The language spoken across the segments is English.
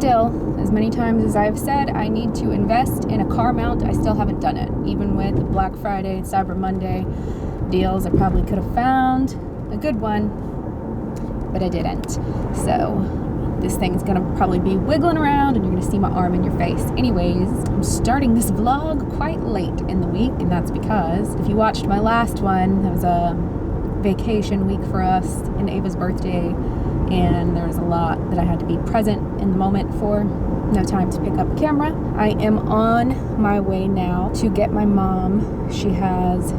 still, as many times as I've said, I need to invest in a car mount. I still haven't done it. Even with Black Friday and Cyber Monday deals, I probably could have found a good one, but I didn't. So this thing's gonna probably be wiggling around and you're gonna see my arm in your face. Anyways, I'm starting this vlog quite late in the week, and that's because if you watched my last one, that was a vacation week for us and Ava's birthday, and there was a lot that I had to be present in the moment for. No time to pick up a camera. I am on my way now to get my mom. She has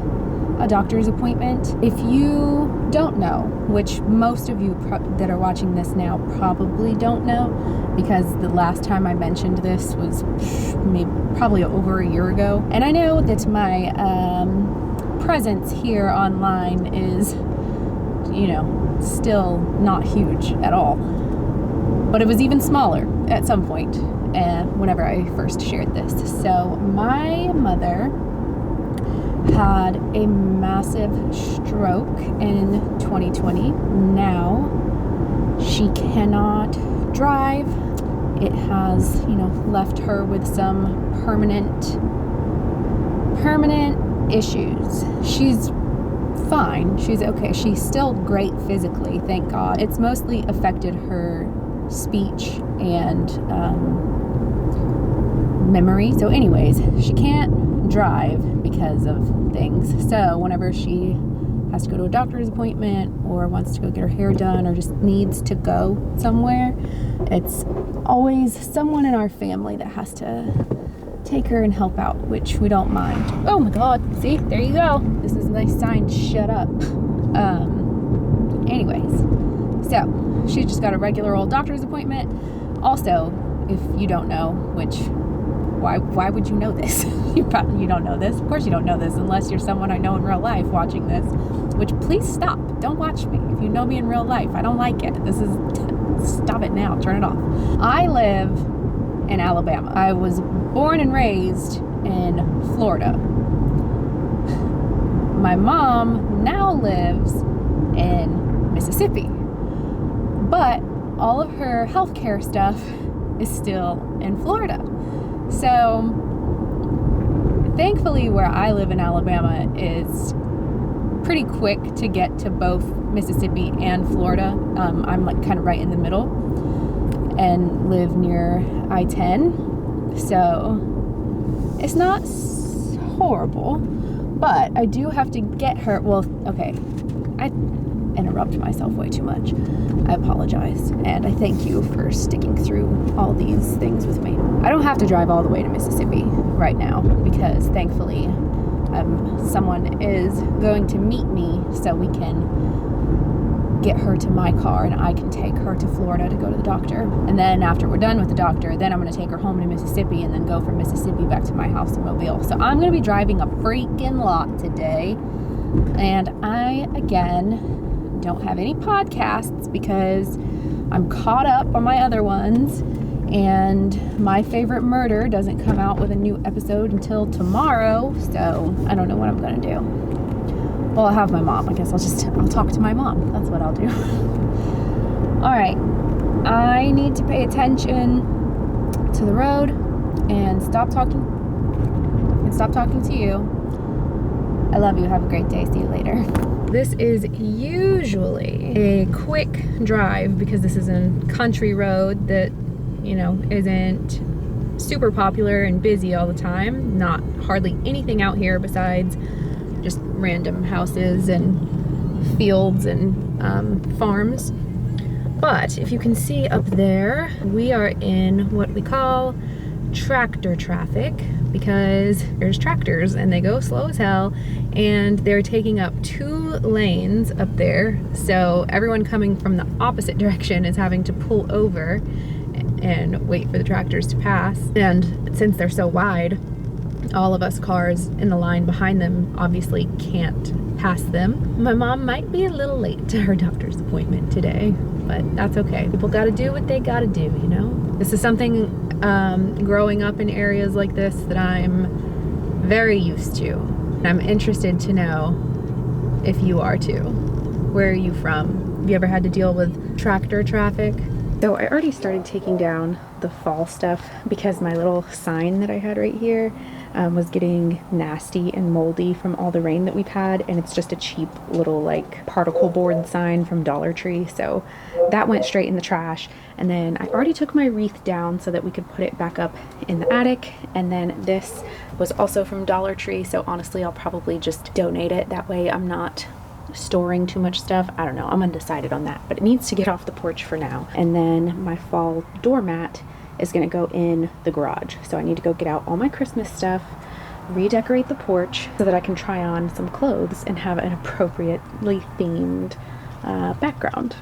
a doctor's appointment. If you don't know, which most of you that are watching this now probably don't know, because the last time I mentioned this was probably over a year ago, and I know that my presence here online is, you know, still not huge at all, but it was even smaller at some point whenever I first shared this. So my mother had a massive stroke in 2020. Now she cannot drive. It has, you know, left her with some permanent issues. She's fine. She's okay. She's still great physically, thank God. It's mostly affected her speech and memory. So anyways, she can't drive because of things. So whenever she has to go to a doctor's appointment or wants to go get her hair done or just needs to go somewhere, it's always someone in our family that has to take her and help out, which we don't mind. Oh my God, see, there you go. This is a nice sign to shut up. Anyways, so she just got a regular old doctor's appointment. Also, if you don't know, which why would you know this? You don't know this. Of course you don't know this unless you're someone I know in real life watching this, which please stop. Don't watch me. If you know me in real life, I don't like it. Stop it now. Turn it off. I live in Alabama. I was born and raised in Florida. My mom now lives in Mississippi, but all of her healthcare stuff is still in Florida. So thankfully where I live in Alabama is pretty quick to get to both Mississippi and Florida. I'm like kind of right in the middle and live near I-10. So it's not horrible, but I do have to get her. Well, okay, I interrupt myself way too much. I apologize, and I thank you for sticking through all these things with me. I don't have to drive all the way to Mississippi right now because thankfully someone is going to meet me so we can get her to my car and I can take her to Florida to go to the doctor. And then after we're done with the doctor, then I'm going to take her home to Mississippi and then go from Mississippi back to my house in Mobile. So I'm going to be driving a freaking lot today. And I, again, don't have any podcasts because I'm caught up on my other ones, and My Favorite Murder doesn't come out with a new episode until tomorrow, so I don't know what I'm gonna do. Well, I'll have my mom. I guess I'll talk to my mom. That's what I'll do. All right, I need to pay attention to the road and stop talking to you. I love you. Have a great day. See you later. This is usually a quick drive because this is a country road that, you know, isn't super popular and busy all the time. Not hardly anything out here besides just random houses and fields and farms. But if you can see up there, we are in what we call tractor traffic because there's tractors and they go slow as hell, and they're taking up 2 lanes up there, so everyone coming from the opposite direction is having to pull over and wait for the tractors to pass. And since they're so wide, all of us cars in the line behind them obviously can't pass them. My mom might be a little late to her doctor's appointment today, but that's okay. People gotta do what they gotta do, you know? This is something growing up in areas like this that I'm very used to. I'm interested to know if you are too. Where are you from? Have you ever had to deal with tractor traffic? So I already started taking down the fall stuff because my little sign that I had right here was getting nasty and moldy from all the rain that we've had, and it's just a cheap little like particle board sign from Dollar Tree, so that went straight in the trash. And then I already took my wreath down so that we could put it back up in the attic, and then this was also from Dollar Tree, so honestly I'll probably just donate it. That way I'm not storing too much stuff. I don't know, I'm undecided on that, but it needs to get off the porch for now. And then my fall doormat is going to go in the garage, so I need to go get out all my Christmas stuff, redecorate the porch so that I can try on some clothes and have an appropriately themed background.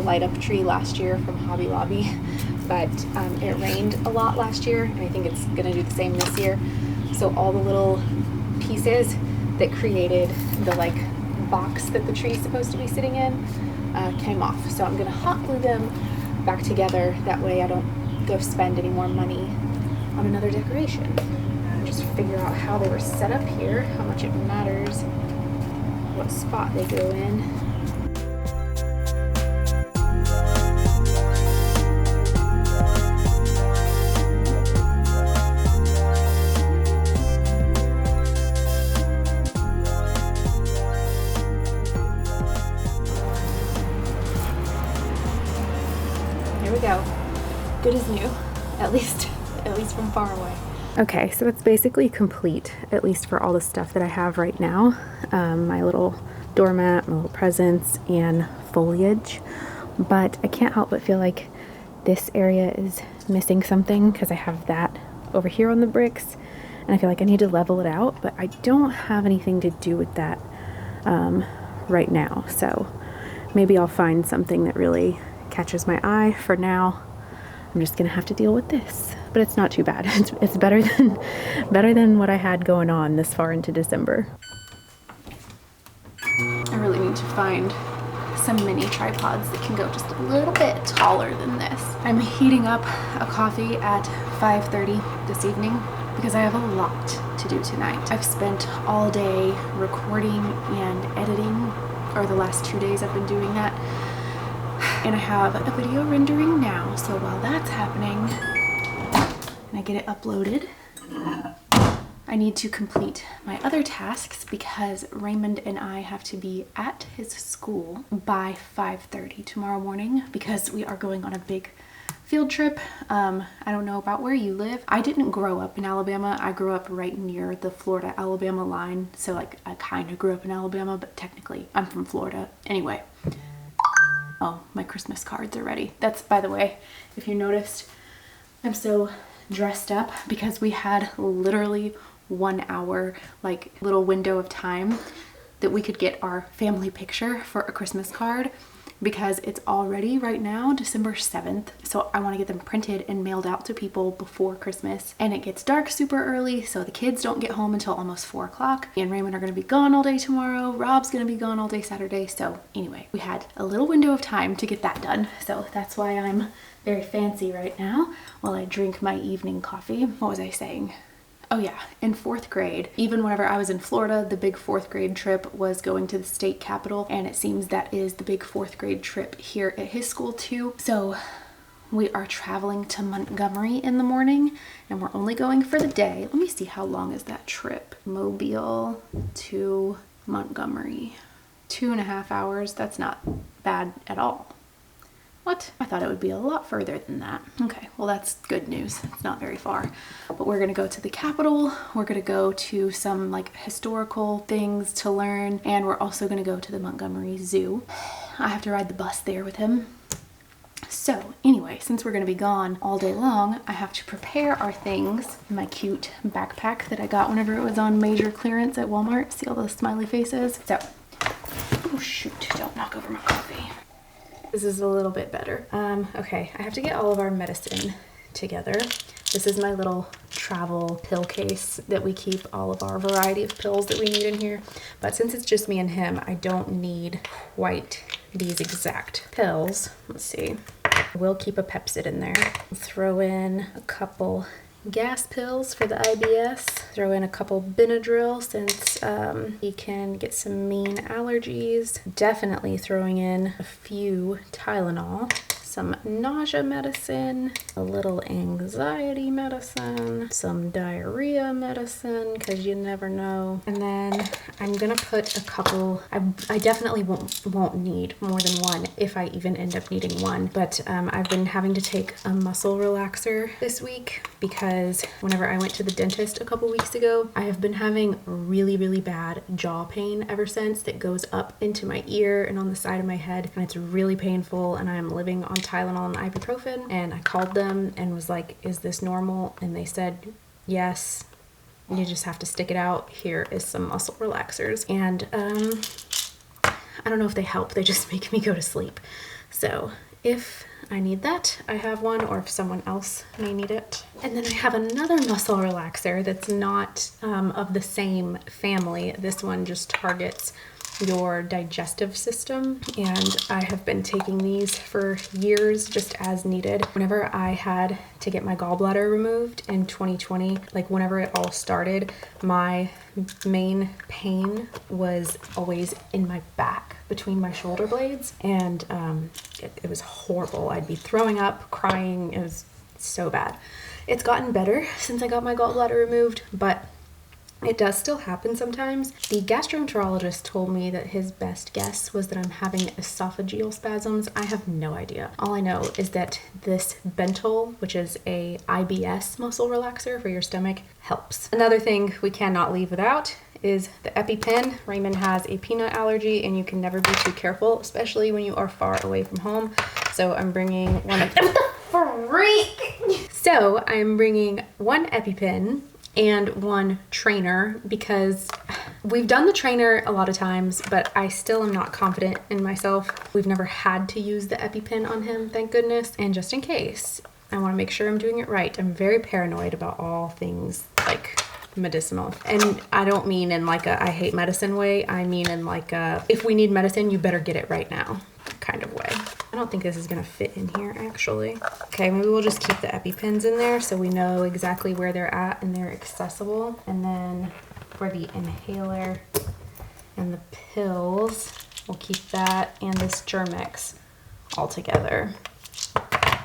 Light up tree last year from Hobby Lobby, but it rained a lot last year, and I think it's gonna do the same this year. So all the little pieces that created the like box that the tree is supposed to be sitting in came off. So I'm gonna hot glue them back together. That way I don't go spend any more money on another decoration. Just figure out how they were set up here, how much it matters, what spot they go in. Go. Good as new, at least from far away. Okay, so it's basically complete, at least for all the stuff that I have right now. My little doormat, my little presents, and foliage. But I can't help but feel like this area is missing something because I have that over here on the bricks, and I feel like I need to level it out, but I don't have anything to do with that right now. So maybe I'll find something that really catches my eye. For now, I'm just gonna have to deal with this, but it's not too bad. It's better than what I had going on this far into December. I really need to find some mini tripods that can go just a little bit taller than this. I'm heating up a coffee at 5:30 this evening because I have a lot to do tonight. I've spent all day recording and editing, or the last 2 days I've been doing that. And I have a video rendering now, so while that's happening and I get it uploaded, I need to complete my other tasks because Raymond and I have to be at his school by 5:30 tomorrow morning because we are going on a big field trip. I don't know about where you live. I didn't grow up in Alabama. I grew up right near the Florida-Alabama line. So like I kind of grew up in Alabama, but technically I'm from Florida. Anyway. Oh, my Christmas cards are ready. That's, by the way, if you noticed, I'm so dressed up because we had literally 1 hour, like little window of time that we could get our family picture for a Christmas card, because it's already right now December 7th. So I want to get them printed and mailed out to people before Christmas. And it gets dark super early, so the kids don't get home until almost 4 o'clock. Me and Raymond are going to be gone all day tomorrow. Rob's going to be gone all day Saturday. So anyway, we had a little window of time to get that done. So that's why I'm very fancy right now while I drink my evening coffee. What was I saying? Oh yeah, in 4th grade, even whenever I was in Florida, the big 4th grade trip was going to the state capitol, and it seems that is the big 4th grade trip here at his school too. So we are traveling to Montgomery in the morning, and we're only going for the day. Let me see, how long is that trip? Mobile to Montgomery, 2.5 hours. That's not bad at all. What? I thought it would be a lot further than that. Okay, well that's good news. It's not very far. But we're gonna go to the Capitol, we're gonna go to some like historical things to learn, and we're also gonna go to the Montgomery Zoo. I have to ride the bus there with him. So anyway, since we're gonna be gone all day long, I have to prepare our things in my cute backpack that I got whenever it was on major clearance at Walmart. See all those smiley faces? So, oh shoot, don't knock over my coffee. This is a little bit better. Okay, I have to get all of our medicine together. This is my little travel pill case that we keep all of our variety of pills that we need in here. But since it's just me and him, I don't need quite these exact pills. Let's see. We'll keep a Pepsid in there. Throw in a couple gas pills for the IBS. Throw in a couple Benadryl since he can get some mean allergies. Definitely throwing in a few Tylenol. Some nausea medicine, a little anxiety medicine, some diarrhea medicine, because you never know. And then I'm gonna put a couple, I definitely won't need more than one if I even end up needing one, but I've been having to take a muscle relaxer this week because whenever I went to the dentist a couple weeks ago, I have been having really, really bad jaw pain ever since that goes up into my ear and on the side of my head, and it's really painful, and I'm living on Tylenol and ibuprofen. And I called them and was like, is this normal? And they said, yes, you just have to stick it out. Here is some muscle relaxers. And I don't know if they help, they just make me go to sleep. So if I need that, I have one, or if someone else may need it. And then I have another muscle relaxer that's not of the same family. This one just targets your digestive system, and I have been taking these for years just as needed. Whenever I had to get my gallbladder removed in 2020, like whenever it all started, my main pain was always in my back between my shoulder blades, and it was horrible. I'd be throwing up, crying. It was so bad. It's gotten better since I got my gallbladder removed, but it does still happen sometimes. The gastroenterologist told me that his best guess was that I'm having esophageal spasms. I have no idea. All I know is that this Bentyl, which is a IBS muscle relaxer for your stomach, helps. Another thing we cannot leave without is the EpiPen. Raymond has a peanut allergy, and you can never be too careful, especially when you are far away from home. So I'm bringing one of them. Freak! So I'm bringing one EpiPen and one trainer, because we've done the trainer a lot of times, but I still am not confident in myself. We've never had to use the EpiPen on him, thank goodness. And just in case, I want to make sure I'm doing it right. I'm very paranoid about all things like medicinal. And I don't mean in like a I hate medicine way. I mean in like a if we need medicine, you better get it right now kind of way. I don't think this is gonna fit in here actually. Okay, maybe we'll just keep the EpiPens in there so we know exactly where they're at and they're accessible. And then for the inhaler and the pills, we'll keep that and this Germix all together.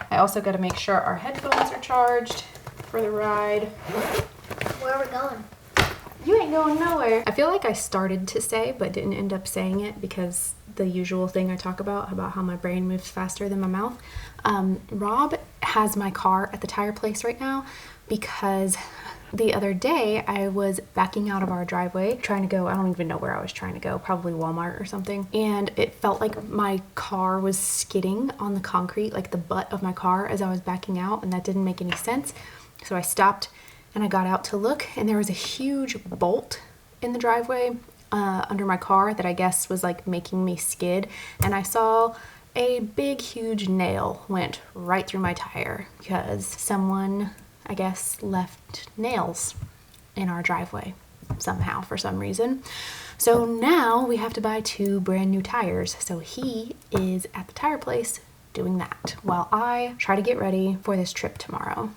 I also gotta make sure our headphones are charged for the ride. Where are we going? You ain't going nowhere. I feel like I started to say but didn't end up saying it because the usual thing I talk about how my brain moves faster than my mouth. Rob has my car at the tire place right now because the other day I was backing out of our driveway trying to go, I don't even know where I was trying to go, probably Walmart or something, and it felt like my car was skidding on the concrete, like the butt of my car as I was backing out, and that didn't make any sense. So I stopped and I got out to look, and there was a huge bolt in the driveway under my car that I guess was like making me skid, and I saw a big huge nail went right through my tire because someone, I guess, left nails in our driveway somehow for some reason. So now we have to buy 2 brand new tires. So he is at the tire place doing that while I try to get ready for this trip tomorrow.